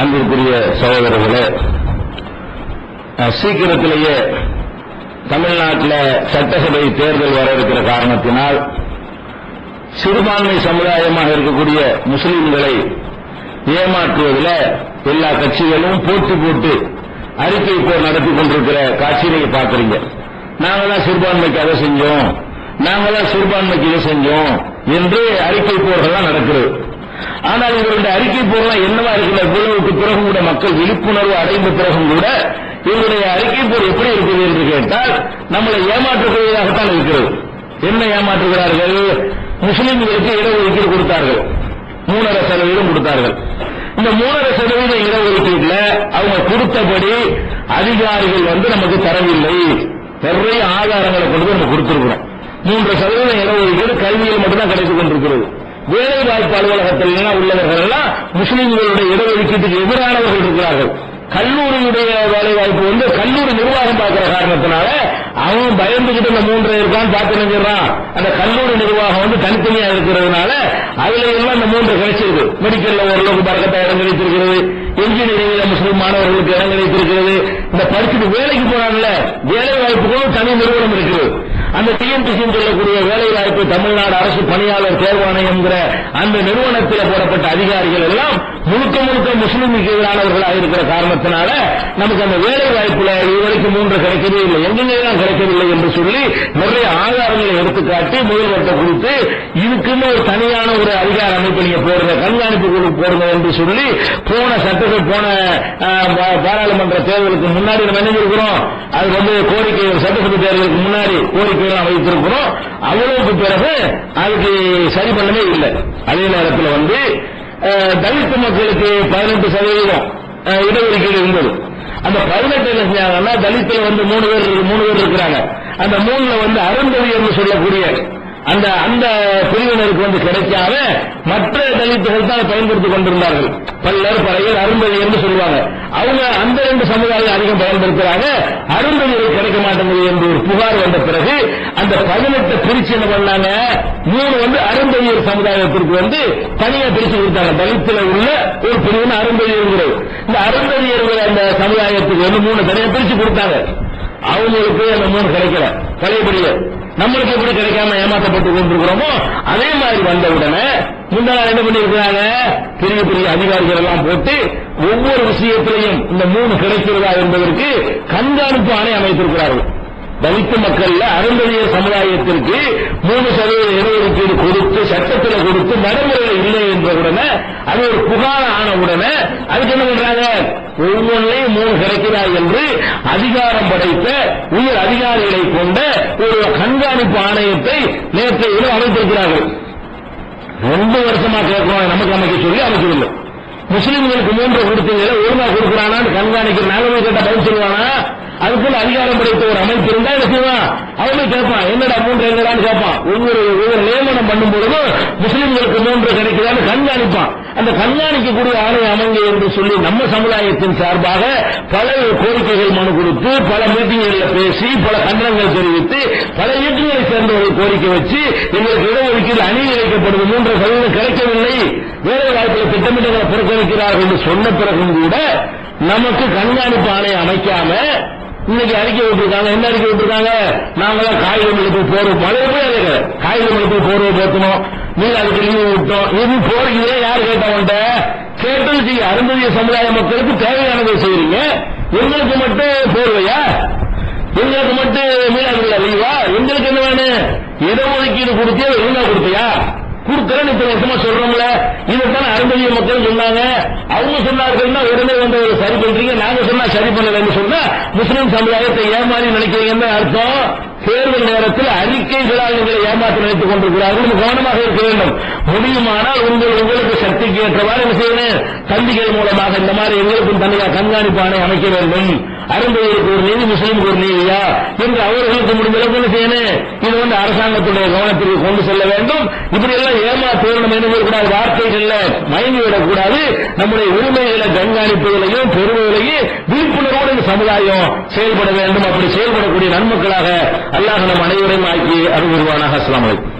அன்பிற்குரிய சகோதரர்களே, சீக்கிரத்திலேயே தமிழ்நாட்டில் சட்டசபை தேர்தல் வர இருக்கிற காரணத்தினால் சிறுபான்மை சமுதாயமாக இருக்கக்கூடிய முஸ்லிம்களை ஏமாற்றுவதில் எல்லா கட்சிகளும் போட்டி போட்டு அறிக்கை போர் நடத்தி கொண்டிருக்கிற காட்சியை நீங்க பார்க்கிறீங்க. நாங்களாம் சிறுபான்மைக்கு அதை செஞ்சோம், நாங்களாம் சிறுபான்மைக்கு இதை செஞ்சோம் என்று அறிக்கை போர்கள்லாம் நடக்கிறது. ஆனால் இவருடைய அறிக்கை போர்லாம் என்னவா இருக்கிற இவ்வளவுக்கு பிறகும் கூட மக்கள் விழிப்புணர்வு அடைந்த பிறகும் கூட இவருடைய அறிக்கை போர் எப்படி இருக்குது என்று கேட்டால் நம்மளை ஏமாற்றக்கூடியதாகத்தான் இருக்கிறது. என்ன ஏமாற்றுகிறார்கள்? முஸ்லிம்களுக்கு இடஒதுக்கீடு கொடுத்தார்கள், 3.5% கொடுத்தார்கள். இந்த 3.5% இடஒதுக்கீடுல அவங்க கொடுத்தபடி அதிகாரிகள் நமக்கு தரவில்லை. நிறைய ஆதாரங்களை கொண்டு நம்ம கொடுத்திருக்கிறோம். 3% இடஒதுக்கீடு கல்வியில் மட்டும்தான் கிடைத்துக் கொண்டிருக்கிறது. வேலை வாய்ப்பு அலுவலகத்தில் உள்ளவர்கள் எல்லாம் முஸ்லிம்களுடைய இடஒதுக்கீட்டுக்கு எதிரானவர்கள் இருக்கிறார்கள். கல்லூரியுடைய வேலை வாய்ப்பு கல்லூரி நிர்வாகம் பார்க்கிற காரணத்தினால அவன் பயந்துகிட்டு இந்த 3 இருக்கான்னு பார்த்து நினைக்கிறான். அந்த கல்லூரி நிர்வாகம் தனித்தனியா இருக்கிறதுனால அதுல எல்லாம் இந்த 3 கிடைச்சிருக்கு. மெடிக்கல்ல ஓரளவுக்கு பறக்கத்தா இடம் கிடைத்திருக்கிறது, என்ஜினியரிங்ல முஸ்லிம் மாணவர்களுக்கு இடம் கிடைத்திருக்கிறது. இந்த படிச்சுட்டு வேலைக்கு போறாங்கல்ல, வேலை வாய்ப்புகளும் தனி நிறுவனம் இருக்குது. அந்த டிஎன்பிசி சொல்லக்கூடிய வேலை வாய்ப்பு தமிழ்நாடு அரசு பணியாளர் தேர்வாணையம் அந்த நிறுவனத்தில் போடப்பட்ட அதிகாரிகள் எல்லாம் முழுக்க முழுக்க முஸ்லிமுக்கு எதிரானவர்களாக இருக்கிற காரணத்தினால நமக்கு அந்த வேலை வாய்ப்புல இதுவரைக்கும் 3 கிடைக்கவே இல்லை, எங்கெல்லாம் கிடைக்கவில்லை என்று சொல்லி நிறைய ஆதாரங்களை எடுத்துக்காட்டி முதல்வர்கிட்ட கொடுத்து இதுக்குன்னு ஒரு தனியான ஒரு அதிகார அமைப்பு நீங்க போடுங்க, கண்காணிப்பு குழு போடுங்க என்று சொல்லி போன பாராளுமன்ற தேர்தலுக்கு முன்னாடி நம்ம என்ன இருக்கிறோம், அது கோரிக்கை சட்டசபை தேர்தலுக்கு முன்னாடி கோரிக்கையெல்லாம் வைத்திருக்கிறோம். அவ்வளவுக்கு பிறகு அதுக்கு சரி பண்ணவே இல்லை. அதே நேரத்தில் தலித் மக்களுக்கு 18% இடஒதுக்கீடு இருந்தது. அந்த 18 என்ன செஞ்சாங்கன்னா, தலித்துல 3 பேர் இருக்கிறாங்க. அந்த 3ல அருந்ததியர் சொல்லக்கூடிய அந்த பிரிவினருக்கு கிடைக்காம மற்ற தலித்துகள் தான் பயன்படுத்திக் கொண்டிருந்தார்கள். பல்லர் பறையர் அருந்ததியர் சொல்லுவாங்க. அவங்க அந்த 2 சமுதாயம் அதிகம் பயன்படுத்துறாங்க, அருந்ததியர் கிடைக்க மாட்டேங்குது என்று ஒரு புகார் வந்த பிறகு அந்த 18 பிரிச்சு என்ன பண்ணாங்க, 3 அருந்ததியர் சமுதாயத்திற்கு தனியா பிரிச்சு கொடுத்தாங்க. தலித்துல உள்ள ஒரு பிரிவு அருந்ததியர். இந்த அருந்ததியர் அந்த சமுதாயத்துக்கு 3 தனியா பிரிச்சு கொடுத்தாங்க. அவங்களுக்கு அந்த 3 கிடைக்கல. பழையபடியே நம்மளுக்கு எப்படி கிடைக்காம ஏமாற்றப்பட்டு கொண்டிருக்கிறோமோ அதே மாதிரி வந்தவுடனே முன்னாள் என்ன பண்ணிருக்கிறாங்க, பெரிய பெரிய அதிகாரிகள் எல்லாம் போட்டு ஒவ்வொரு விஷயத்திலையும் இந்த 3 கிடைக்கிறதா என்பதற்கு கண்காணிப்பு ஆணை அமைத்திருக்கிறார்கள். தலித்து மக்கள் அருந்ததியர் சமுதாயத்திற்கு 3% இடஒதுக்கீடு கொடுத்து சட்டத்தில் கொடுத்து நடைமுறையில் இல்லை என்ற உடனே அது ஒரு புகார் ஆன உடனே அதுக்கு என்ன பண்றாங்க, ஒவ்வொன்றையும் 3 கிடைக்கிறா என்று அதிகாரம் படைத்த உயர் அதிகாரிகளை கொண்ட ஒரு கண்காணிப்பு ஆணையத்தை நேற்று அமைத்திருக்கிறார்கள். 2 வருஷமா கேட்கிறோம், நமக்கு அமைக்க சொல்லி அமைக்கவில்லை. முஸ்லிம்களுக்கு 3 கொடுத்தீங்க, ஒழுங்கா கொடுக்கிறானான்னு கண்காணிக்கிற நாங்களும் கேட்ட பதில் சொல்லுவானா? அதுக்குள்ள அதிகாரம் படைத்த ஒரு அமைப்பு இருந்தா என்ன செய்வான், அவனும் கேட்பான், என்னடா 3 எங்கடான்னு கேட்பான். ஒவ்வொரு நியமனம் பண்ணும் பொழுதும் முஸ்லிம்களுக்கு 3 கிடைக்கிறான்னு கண்காணிப்பான். அந்த கண்காணிக்கக்கூடிய ஆணை அமைங்க என்று சொல்லி நம்ம சமுதாயத்தின் சார்பாக பல கோரிக்கைகள் மனு கொடுத்து பல மீட்டிங்களில் பேசி பல கண்டனங்கள் தெரிவித்து பல இயக்கங்களை சேர்ந்தவர்கள் கோரிக்கை வச்சு எங்களுக்கு இடஒதுக்கீடு அநீதி இழைக்கப்படுது, 3% கிடைக்கவில்லை, வேலை வாய்ப்புகளை திட்டமிட்டங்களை புறக்கணிக்கிறார்கள் என்று சொன்ன பிறகும் கூட நமக்கு கண்காணிப்பு ஆணை அமைக்காம இன்னைக்கு அறிக்கை விட்டுருக்காங்க. என்ன அறிக்கை விட்டுருக்காங்க, நாங்களாம் காகித மளிப்பு போறோம், மழை போய் காகித மளிப்பு போர்வை போத்தணும், நீங்க அதுக்கு லீவு விட்டோம், இது போறீங்களே யாரு கேட்டவன்ட்ட கேட்டது செய்ய. அருந்ததிய சமுதாய மக்களுக்கு தேவையானதை செய்யறீங்க, எங்களுக்கு மட்டும் போர்வையா, எங்களுக்கு மட்டும் மீனாதுல லீவா, எங்களுக்கு என்ன வேணும், இடஒதுக்கீடு கொடுத்தியா ஒழுங்கா கொடுத்தியா, கொடுக்கறேன்னு 2 வருஷமா சொல்றோம்ல. இதைத்தான் அருந்ததிய மக்கள் சொன்னாங்க. அவங்க சொன்னார்கள்னா உடனே சரி பண்றீங்க, நாங்க சொன்னா சரி பண்ணலன்னு சொன்னா முஸ்லிம் சமுதாயத்தை ஏமாறி நினைக்கிறீங்கன்னு அர்த்தம். தேர்தல் நேரத்தில் அறிக்கைகளால் எங்களை ஏமாற்ற நினைத்துக் கொண்டிருக்கிறார்கள். கவனமாக இருக்க வேண்டும். முடியுமானால் உங்களுக்கு சக்திக்கு ஏற்றவாறு என்ன செய்யணும், தந்திகள் மூலமாக இந்த மாதிரி எங்களுக்கும் தனியாக கண்காணிப்பு ஆணை அமைக்க வேண்டும். அருந்ததியருக்கு ஒரு நீதி, முஸ்லீமுக்கு ஒரு நீதியா என்று அவர்களுக்கு முடிந்த அளவுக்கு என்ன செய்யணும், இது அரசாங்கத்துடைய கவனத்திற்கு கொண்டு செல்ல வேண்டும். இப்படி எல்லாம் ஏமாற்றணும் என்று வார்த்தைகள்ல மயங்கி விடக்கூடாது. நம்முடைய உரிமைகளை கண்காணிப்புகளையும் பெறுவதையும் விழிப்புணர்வோடு இந்த சமுதாயம் செயல்பட வேண்டும். அப்படி செயல்படக்கூடிய நன்மக்களாக அல்லாஹ் நம் அனைவரையும் ஆக்கி அருள்வானாக. அஸ்ஸலாமு அலைக்கும்.